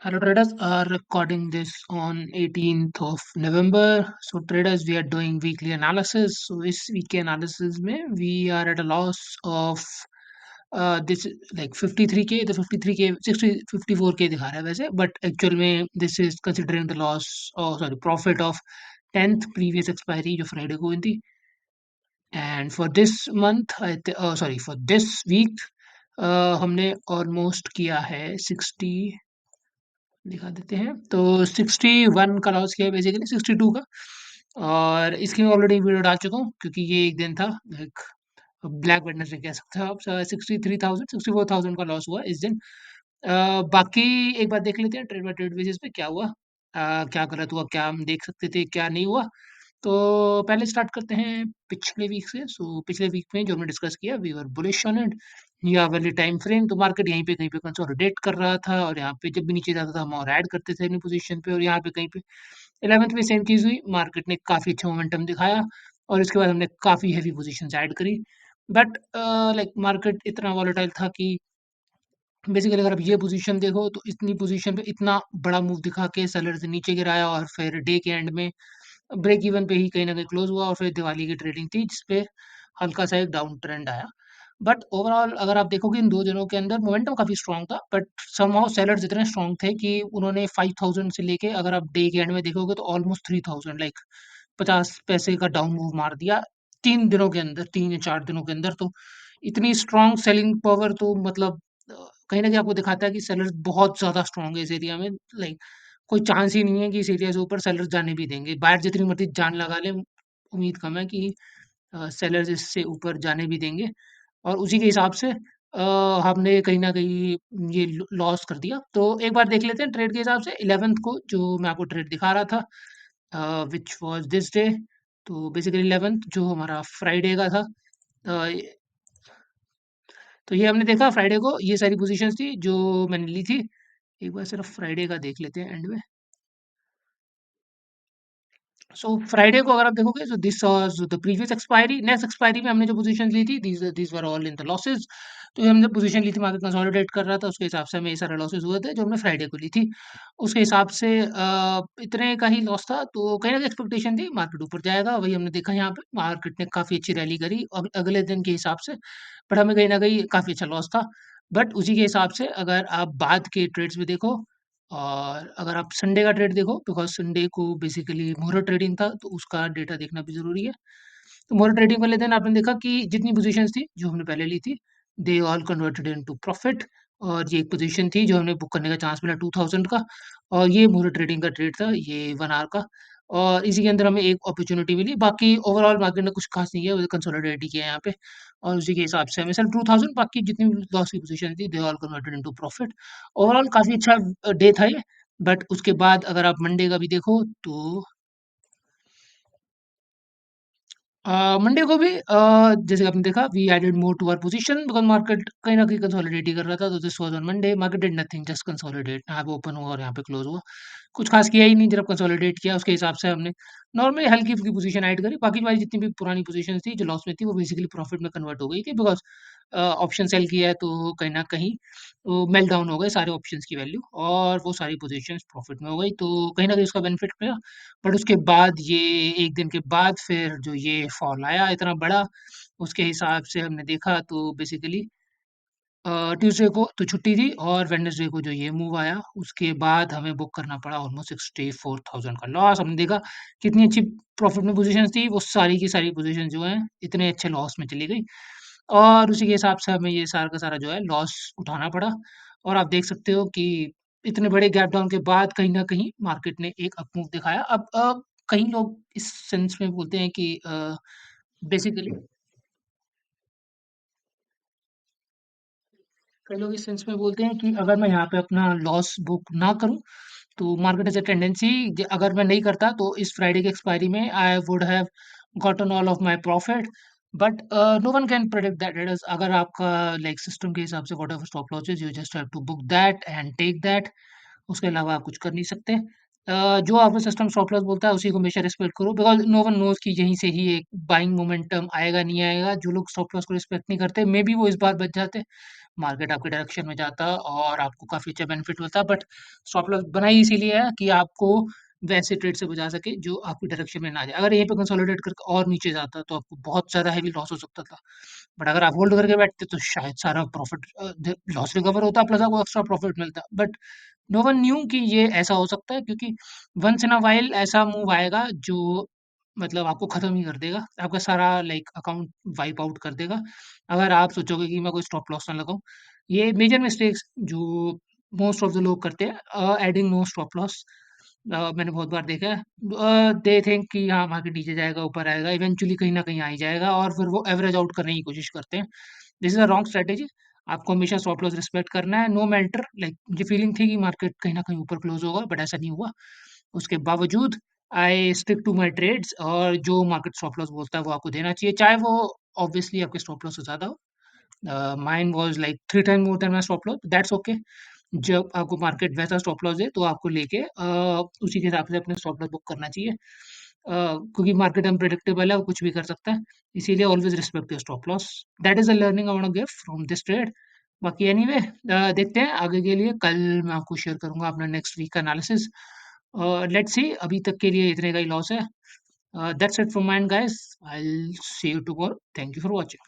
Hello traders are recording this on 18th of November. So traders, we are doing weekly analysis. So this weekly analysis mein we are at a loss of this like 53k. The 53k 60 54k दिखा रहा है वैसे, but actual में this is considering the loss, oh sorry, profit of 10th previous expiry जो Friday को हुई थी. And for this month, sorry, for this week हमने almoस्ट किया है 60, दिखा देते हैं तो 61 का लॉस किया बेसिकली 62 का। और इसकी मैं ऑलरेडी वीडियो डाल चुका हूँ क्योंकि ये एक दिन था लाइक ब्लैक वेडनेसडे कह सकते हो आप। 63,000 का लॉस हुआ इस दिन। बाकी एक बार देख लेते हैं ट्रेड बाय ट्रेड बेसिस पे क्या हुआ, क्या गलत हुआ, क्या हम देख सकते थे, क्या नहीं हुआ। तो पहले स्टार्ट करते हैं पिछले वीक से। सो पिछले वीक में जो हमने डिस्कस किया, we were bullish on it या वाली टाइम फ्रेम। तो मार्केट यहीं पे कहीं पे कंसोलिडेट कर रहा था और यहाँ पे जब भी नीचे जाता था हम और ऐड करते थे अपनी पोजीशन पे। और यहाँ पे कहीं पे 11th में सेम चीज हुई, मार्केट ने काफी अच्छा मोमेंटम दिखाया और इसके बाद हमने काफी हैवी पोजीशंस ऐड करी। बट लाइक मार्केट इतना वॉलेटाइल था कि बेसिकली अगर आप ये पोजीशन देखो तो इतनी पोजीशन पे इतना बड़ा मूव दिखा के सेलर से नीचे गिराया और फिर डे के एंड में ब्रेक इवन पे ही कहीं न कहीं क्लोज़ हुआ और फिर दिवाली की ट्रेडिंग थी जिसपे हल्का-सा एक डाउन ट्रेंड आया। बट ओवरऑल अगर आप देखोगे इन 2 दिनों के अंदर मोमेंटम काफ़ी स्ट्रॉन्ग था, बट समहाउ सेलर्स इतने स्ट्रॉन्ग थे कि उन्होंने 5000 से लेके अगर आप डे के एंड में देखोगे तो ऑलमोस्ट 3000 लाइक 50 पैसे का डाउन मूव मार दिया 3 दिनों के अंदर, 3 या 4 दिनों के अंदर। तो इतनी स्ट्रॉन्ग सेलिंग पावर तो मतलब कहीं न कहीं आपको दिखाता है कि सेलर्स बहुत ज़्यादा स्ट्रॉन्ग है इस एरिया में। लाइक कोई चांस ही नहीं है कि इस एरिया से ऊपर सेलर्स जाने भी देंगे। बायर जितनी मर्ज़ी जान लगा लें, उम्मीद कम है कि सेलर्स इससे ऊपर जाने भी देंगे। और उसी के हिसाब से हमने कहीं न कहीं ये लॉस कर दिया। तो एक बार देख लेते हैं ट्रेड के हिसाब से 11th को जो मैं आपको ट्रेड दिखा रहा था, व्हिच वाज़ दिस डे। तो बेसिकली 11th जो हमारा फ्राइडे का था। अ, तो ये हमने देखा फ्राइडे को ये सारी पोज़ीशंस थी जो मैंने ली थी। एक बार सिर्फ फ्राइडे का देख लेते हैं एंड में। सो फ्राइडे को अगर आप देखोगे so this was the previous expiry. Next expiry में हमने जो पोजीशन ली थी these were all in the losses. तो ये हमने पोजीशन ली थी, मार्केट कंसोलिडेट कर रहा था, उसके हिसाब से हमें ये सारे लॉसेस हुए थे जो हमने फ्राइडे को ली थी। उसके हिसाब से इतने का ही लॉस था। तो कहीं ना कहीं एक्सपेक्टेशन थी मार्केट ऊपर जाएगा, वही हमने देखा। यहाँ पे मार्केट ने काफी अच्छी रैली करी अगले दिन के हिसाब से, बट हमें कहीं ना कहीं काफी अच्छा लॉस था। बट उसी के हिसाब से अगर आप बाद के ट्रेड्स में देखो और अगर आप संडे का ट्रेड देखो, बिकॉज़ संडे को बेसिकली मुहूर्त ट्रेडिंग था, तो उसका डेटा देखना भी ज़रूरी है। तो मुहूर्त ट्रेडिंग वाले दिन आपने देखा कि जितनी पोज़ीशंस थी, जो हमने पहले ली थी, they all converted into profit. और ये एक पोज़ीशन थी जो हमें बुक करने का चांस मिला 2000 का, और ये मुहूर्त ट्रेडिंग का ट्रेड था, ये 1 आवर का। और इसी के अंदर हमें एक अपॉर्च्युनिटी मिली। बाकी ओवरऑल मार्केट ने कुछ खास नहीं किया, वो कंसोलिडेट ही किया यहाँ पे। और उसी के हिसाब से हमें सिर्फ 2000, बाकी जितनी भी लॉस की पोज़ीशन थी, they all converted into profit. Overall काफ़ी अच्छा डे था ये। बट उसके बाद अगर आप मंडे का भी देखो तो मंडे को भी जैसे आपने देखा we added more to our position because market कहीं न कहीं कंसोलिडेट ही कर रहा था। तो this was on Monday, market did nothing, just consolidate. यहाँ पे ओपन हुआ और यहाँ पे क्लोज़ हुआ। कुछ खास किया ही नहीं। जब कंसोलिडेट किया उसके हिसाब से हमने नॉर्मली हल्की-फुल्की पोजीशन ऐड करी। बाकी हमारी जितनी भी पुरानी पोजीशंस थी जो लॉस में थी वो बेसिकली प्रॉफिट में कन्वर्ट हो गई थी, बिकॉज़ ऑप्शन सेल किया है तो कहीं न कहीं वो मेल्ट डाउन हो गए सारे ऑप्शंस की वैल्यू और वो सारी पोजीशंस प्रॉफिट में हो गई। तो कहीं न कहीं उसका बेनिफिट मिला। बट उसके बाद ये 1 दिन के बाद फिर जो ये फॉल आया इतना बड़ा, उसके हिसाब से हमने देखा तो बेसिकली ट्यूसडे को तो छुट्टी थी और वेडनेसडे को जो ये मूव आया, उसके बाद हमें बुक करना पड़ा ऑलमोस्ट 64,000 का लॉस। हमने देखा कितनी अच्छी प्रॉफिट में पोज़ीशंस थी, वो सारी की सारी पोज़ीशन जो हैं, इतने अच्छे लॉस में चली गई। और उसी के हिसाब से हमें ये सारा का सारा जो है लॉस उठाना पड़ा। और आप देख सकते हो कि इतने बड़े गैप डाउन के बाद कहीं न कहीं मार्केट ने एक अप मूव दिखाया। अब कई लोग इस सेंस में बोलते हैं कि बेसिकली कई लोग इस सेंस में बोलते हैं कि अगर मैं यहाँ पे अपना लॉस बुक ना करूँ, तो मार्केट हैज़ अ टेंडेंसी, अगर मैं नहीं करता तो इस फ्राइडे की एक्सपायरी में I would have gotten all of my profit. But no one can predict that. It is अगर आपका लाइक सिस्टम के हिसाब से whatever stop loss is, you just have to book that and take that. उसके अलावा आप कुछ कर नहीं सकते। जो आपका सिस्टम स्टॉप लॉस बोलता है उसी को हमेशा रिस्पेक्ट करो, बिकॉज़ नो वन नोज़ कि यहीं से ही एक बाइंग मोमेंटम आएगा नहीं आएगा। जो लोग स्टॉप लॉस को रिस्पेक्ट नहीं करते, मे बी वो इस बार बच जाते। मार्केट आपके डायरेक्शन में जाता और आपको काफ़ी अच्छा बेनिफिट होता। बट स्टॉप लॉस बनाई इसीलिए है कि आपको वैसे ट्रेड से बचा सके जो आपकी डायरेक्शन में ना जाए। अगर यहीं पे कंसोलिडेट करके और नीचे जाता तो आपको बहुत ज़्यादा हेवी लॉस हो सकता था। बट अगर आप होल्ड करके बैठते तो शायद सारा प्रॉफिट लॉस रिकवर होता प्लस आपको एक्स्ट्रा प्रॉफिट मिलता। बट नो वन न्यू कि ये ऐसा हो सकता है, क्योंकि वंस इन अ वाइल ऐसा मूव आएगा जो मतलब आपको खत्म ही कर देगा, आपका सारा लाइक अकाउंट वाइप आउट कर देगा। अगर आप सोचोगे कि मैं कोई स्टॉप लॉस ना लगाऊं, ये मेजर मिस्टेक्स जो मोस्ट ऑफ द लोग करते हैं, एडिंग नो स्टॉप लॉस। मैंने बहुत बार देखा है, दे थिंक कि हाँ मार्केट नीचे जाएगा ऊपर आएगा, इवेंचुअली कहीं ना कहीं आ ही जाएगा और फिर वो एवरेज आउट करने की कोशिश करते हैं। This is a wrong strategy. आपको हमेशा स्टॉप लॉस रिस्पेक्ट करना है, नो मैटर। लाइक मुझे फीलिंग थी कि मार्केट कहीं ना कहीं ऊपर क्लोज होगा, बट ऐसा नहीं हुआ। उसके बावजूद I stick to my trades, और जो मार्केट स्टॉप लॉस बोलता है वो आपको देना चाहिए, चाहे वो ऑब्वियसली आपके स्टॉप लॉस से ज्यादा हो। Mine was like 3 time more than my stop loss, that's okay. जब आपको मार्केट वैसा स्टॉप लॉस दे तो आपको लेके उसी के हिसाब से अपने स्टॉप लॉस बुक करना चाहिए, क्योंकि मार्केट अनप्रेडिक्टेबल है, वो कुछ भी कर सकता है। इसीलिए always respect your stop loss. That is a learning I want to give from this trade. बाकी एनीवे देखते हैं आगे के लिए, कल मैं आपको शेयर करूंगा अपना नेक्स्ट वीक का एनालिसिस। लेट्स सी, अभी तक के लिए इतने का ही लॉस है। That's it from mind guys, I will see you tomorrow, thank you for watching.